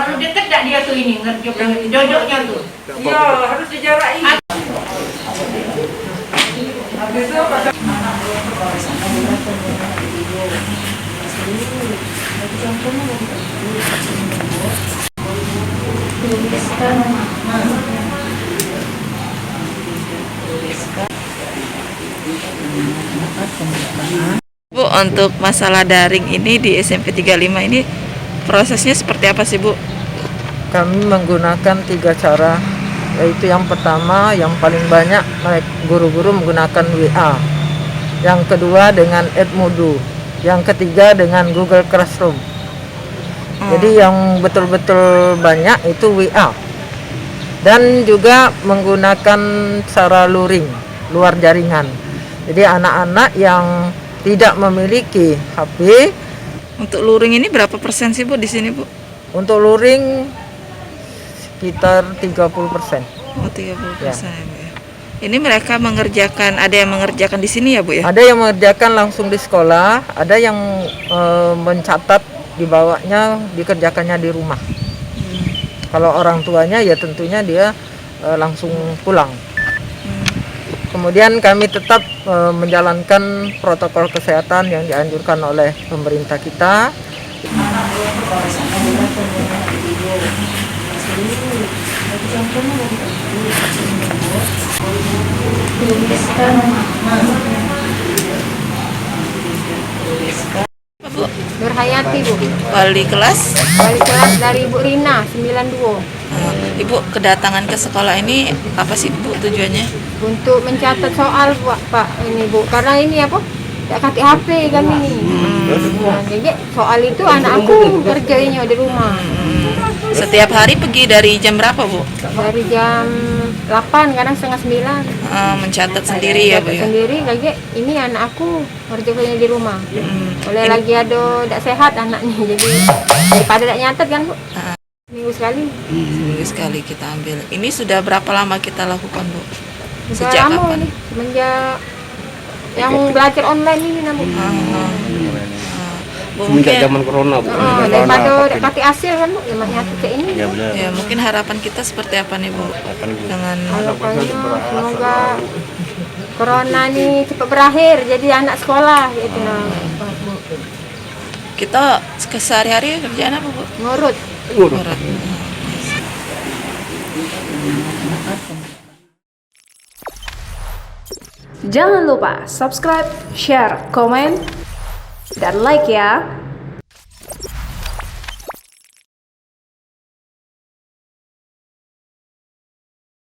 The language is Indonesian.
Kalau dekat tak dia tuh ini jojoknya tuh. Iya, harus dijarain. Habis itu Bu, untuk masalah daring ini di SMP 35 ini prosesnya seperti apa sih, Bu? Kami menggunakan 3 cara, yaitu yang pertama yang paling banyak guru-guru menggunakan WA, yang kedua dengan Edmodo, yang ketiga dengan Google Classroom. Jadi yang betul-betul banyak itu WA, dan juga menggunakan cara luring, luar jaringan. Jadi anak-anak yang tidak memiliki HP. Untuk luring ini berapa persen sih, Bu, di sini, Bu? Untuk luring sekitar 30%. Oh, 30% ya, Bu, ya. Ini mereka mengerjakan, ada yang mengerjakan di sini ya, Bu, ya? Ada yang mengerjakan langsung di sekolah, ada yang mencatat dibawanya, dikerjakannya di rumah. Kalau orang tuanya ya tentunya dia langsung pulang. Kemudian kami tetap menjalankan protokol kesehatan yang dianjurkan oleh pemerintah kita. Bu, Nurhayati, Bu. wali kelas. Wali kelas dari Bu Rina 92 Ibu kedatangan ke sekolah ini apa sih, Bu, tujuannya? untuk mencatat soal, Pak. Ini, Bu. Karena ini apa? Tak kasih HP kami ini. Nah, jadi soal itu anak aku kerjanya di rumah. Setiap hari pergi dari jam berapa, Bu? Dari jam 8, kadang setengah 9. Mencatat sendiri ya, Bu, ya? Sendiri lagi ini anak aku kerjanya di rumah. Oleh lagi ada tak sehat anaknya, jadi daripada tak nyatet kan, Bu. Minggu sekali. Seminggu sekali kita ambil. Ini sudah berapa lama kita lakukan, Bu? Sudah Sejak lama kapan? ini, semenjak yang belajar online ini namun. Bu, Semenjak mungkin zaman corona, Bu. Daripada tak kasih hasil kan, Bu, yang nyatet kayak ini. Ya benar. ya mungkin harapan kita seperti apa nih, Bu? Dengan Harapannya semoga corona ini cepat berakhir, jadi anak sekolah gitu nah, Bu. kita sehari-hari kerjaan apa, Bu? Ngurut. Ngurut. Jangan lupa subscribe, share, komen, dan like ya.